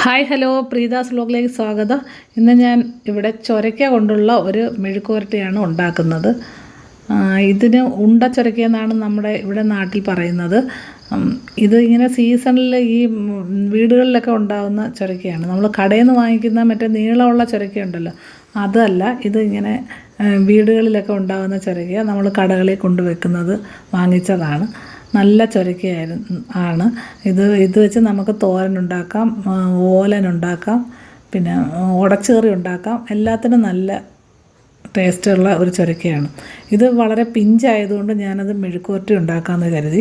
Hi hello, പ്രീതാസ് വ്ലോഗിലേക്ക് സ്വാഗതം. ഇന്ന് ഞാൻ ഇവിടെ ചൊരയ്ക്ക കൊണ്ടുള്ള ഒരു മെഴുക്കുവരട്ടിയാണ് ഉണ്ടാക്കുന്നത്. ഇതിന് ഉണ്ട ചൊരയ്ക്ക എന്നാണ് നമ്മുടെ ഇവിടെ നാട്ടിൽ പറയുന്നത്. ഇത് ഇങ്ങനെ സീസണിൽ ഈ വീടുകളിലൊക്കെ ഉണ്ടാകുന്ന ചൊരയ്ക്കയാണ്. നമ്മൾ കടയിൽ നിന്ന് വാങ്ങിക്കുന്ന മറ്റേ നീളമുള്ള ചൊരയ്ക്ക ഉണ്ടല്ലോ, അതല്ല. ഇത് ഇങ്ങനെ വീടുകളിലൊക്കെ ഉണ്ടാകുന്ന ചൊരയ്ക്ക നമ്മൾ കടകളിൽ കൊണ്ടുവെക്കുന്നത് വാങ്ങിച്ചതാണ്. നല്ല ചൊരയ്ക്കയാണ് ഇത് വെച്ച് നമുക്ക് തോരനുണ്ടാക്കാം, ഓലനുണ്ടാക്കാം, പിന്നെ ഉടച്ചുകറി ഉണ്ടാക്കാം. എല്ലാത്തിനും നല്ല ടേസ്റ്റുള്ള ഒരു ചൊരയ്ക്കയാണ്. ഇത് വളരെ പിഞ്ചായതുകൊണ്ട് ഞാനത് മെഴുക്കുവരട്ടി ഉണ്ടാക്കാമെന്ന് കരുതി.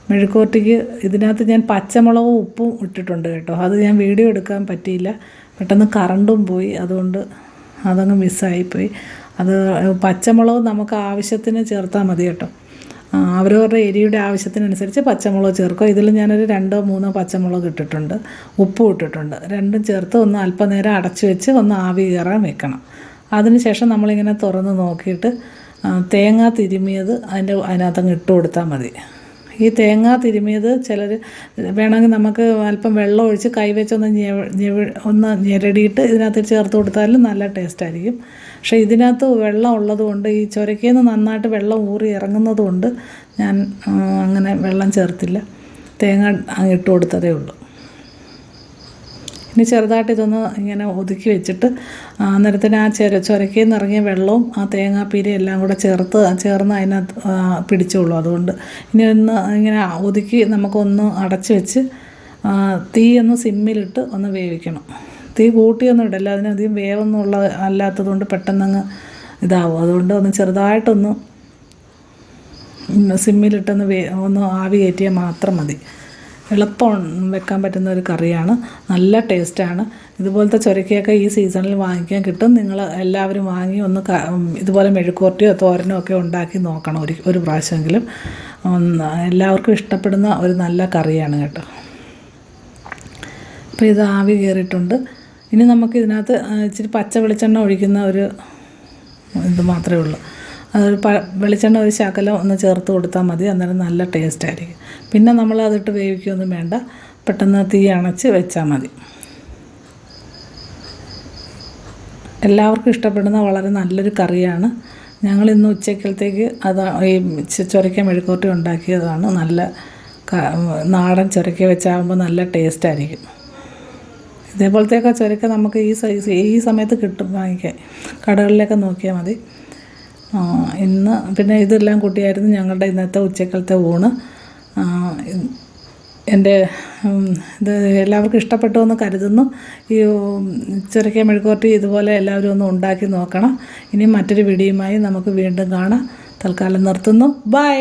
മെഴുക്കുവരട്ടിക്ക് ഇതിനകത്ത് ഞാൻ പച്ചമുളകും ഉപ്പും ഇട്ടിട്ടുണ്ട് കേട്ടോ. അത് ഞാൻ വീഡിയോ എടുക്കാൻ പറ്റിയില്ല, പെട്ടെന്ന് കറണ്ടും പോയി, അതുകൊണ്ട് അതങ്ങ് മിസ്സായിപ്പോയി. അത് പച്ചമുളക് നമുക്ക് ആവശ്യത്തിന് ചേർത്താൽ മതി കേട്ടോ. അവരവരുടെ എരിയുടെ ആവശ്യത്തിനനുസരിച്ച് പച്ചമുളക് ചേർക്കുക. ഇതിൽ ഞാനൊരു 2-3 പച്ചമുളക് ഇട്ടിട്ടുണ്ട്, ഉപ്പും ഇട്ടിട്ടുണ്ട്. രണ്ടും ചേർത്ത് ഒന്ന് അല്പനേരം അടച്ചു വെച്ച് ഒന്ന് ആവി കയറാൻ വെക്കണം. അതിനുശേഷം നമ്മളിങ്ങനെ തുറന്ന് നോക്കിയിട്ട് തേങ്ങ തിരുമിയത് അതിനകത്തങ്ങ് ഇട്ട് കൊടുത്താൽ മതി. ഈ തേങ്ങ തിരുമിയത് ചിലർ വേണമെങ്കിൽ നമുക്ക് അല്പം വെള്ളം ഒഴിച്ച് കൈവച്ചൊന്ന് ഒന്ന് ഞെരടിയിട്ട് ഇതിനകത്ത് ചേർത്ത് കൊടുത്താലും നല്ല ടേസ്റ്റായിരിക്കും. പക്ഷേ ഇതിനകത്ത് വെള്ളം ഉള്ളതുകൊണ്ട്, ഈ ചൊരയ്ക്കയിൽ നിന്ന് നന്നായിട്ട് വെള്ളം ഊറി ഇറങ്ങുന്നത് കൊണ്ട് ഞാൻ അങ്ങനെ വെള്ളം ചേർത്തില്ല, തേങ്ങ ഇട്ട് കൊടുത്തതേ ഉള്ളൂ. ഇനി ചെറുതായിട്ട് ഇതൊന്ന് ഇങ്ങനെ ഒതുക്കി വെച്ചിട്ട് അന്നേരത്തിന് ആ ചൊരയ്ക്കയിൽ നിന്ന് ഇറങ്ങിയ വെള്ളവും ആ തേങ്ങാപ്പീര എല്ലാം കൂടെ ചേർന്ന് അതിനകത്ത് പിടിച്ചോളൂ. അതുകൊണ്ട് ഇനി ഒന്ന് ഇങ്ങനെ ഒതുക്കി നമുക്കൊന്ന് അടച്ച് വെച്ച് തീ ഒന്ന് സിമ്മിലിട്ട് ഒന്ന് വേവിക്കണം. തീ കൂട്ടിയൊന്നും ഇടല്ല, അതിനധികം വേവൊന്നും അല്ലാത്തതുകൊണ്ട് പെട്ടെന്നങ്ങ് ഇതാവും. അതുകൊണ്ട് ഒന്ന് ചെറുതായിട്ടൊന്ന് സിമ്മിലിട്ടൊന്ന് ഒന്ന് ആവി കയറ്റിയാൽ മാത്രം മതി. എളുപ്പം വെക്കാൻ പറ്റുന്ന ഒരു കറിയാണ്, നല്ല ടേസ്റ്റാണ്. ഇതുപോലത്തെ ചൊരയ്ക്കയൊക്കെ ഈ സീസണിൽ വാങ്ങിക്കാൻ കിട്ടും. നിങ്ങൾ എല്ലാവരും വാങ്ങി ഒന്ന് ഇതുപോലെ മെഴുക്കുവരട്ടിയോ തോരനോ ഒക്കെ ഉണ്ടാക്കി നോക്കണം ഒരു പ്രാവശ്യമെങ്കിലും. എല്ലാവർക്കും ഇഷ്ടപ്പെടുന്ന ഒരു നല്ല കറിയാണ് കേട്ടോ. അപ്പോൾ ഇത് ആവി കയറിയിട്ടുണ്ട്. ഇനി നമുക്ക് ഇതിനകത്ത് ഇച്ചിരി പച്ച വെളിച്ചെണ്ണ ഒഴിക്കുന്ന ഒരു ഇത് മാത്രമേ ഉള്ളൂ. അതൊരു വെളിച്ചെണ്ണ ഒരു ശകലം ഒന്ന് ചേർത്ത് കൊടുത്താൽ മതി, അന്നേരം നല്ല ടേസ്റ്റായിരിക്കും. പിന്നെ നമ്മൾ അതിട്ട് വേവിക്കുകയൊന്നും വേണ്ട, പെട്ടെന്ന് തീ അണച്ച് വെച്ചാൽ മതി. എല്ലാവർക്കും ഇഷ്ടപ്പെടുന്ന വളരെ നല്ലൊരു കറിയാണ്. ഞങ്ങളിന്ന് ഉച്ചക്കലത്തേക്ക് ഈ ചൊരയ്ക്ക മെഴുക്കുവരട്ടി ഉണ്ടാക്കിയതാണ്. നല്ല നാടൻ ചൊരയ്ക്ക വെച്ചാകുമ്പോൾ നല്ല ടേസ്റ്റായിരിക്കും. ഇതേപോലത്തെയൊക്കെ ചൊരയ്ക്ക നമുക്ക് ഈ സമയത്ത് കിട്ടും വാങ്ങിക്കാൻ, കടകളിലൊക്കെ നോക്കിയാൽ മതി. ഇന്ന് പിന്നെ ഇതെല്ലാം കൂട്ടിയായിരുന്നു ഞങ്ങളുടെ ഇന്നത്തെ ഉച്ചക്കലത്തെ ഊണ്. ഇത് എല്ലാവർക്കും ഇഷ്ടപ്പെട്ടു എന്ന് കരുതുന്നു. ഈ ചൊരയ്ക്ക മെഴുക്കുവരട്ടി ഇതുപോലെ എല്ലാവരും ഒന്ന് ഉണ്ടാക്കി നോക്കണം. ഇനി മറ്റൊരു വീഡിയോയുമായി നമുക്ക് വീണ്ടും കാണാം. തൽക്കാലം നിർത്തുന്നു. ബൈ.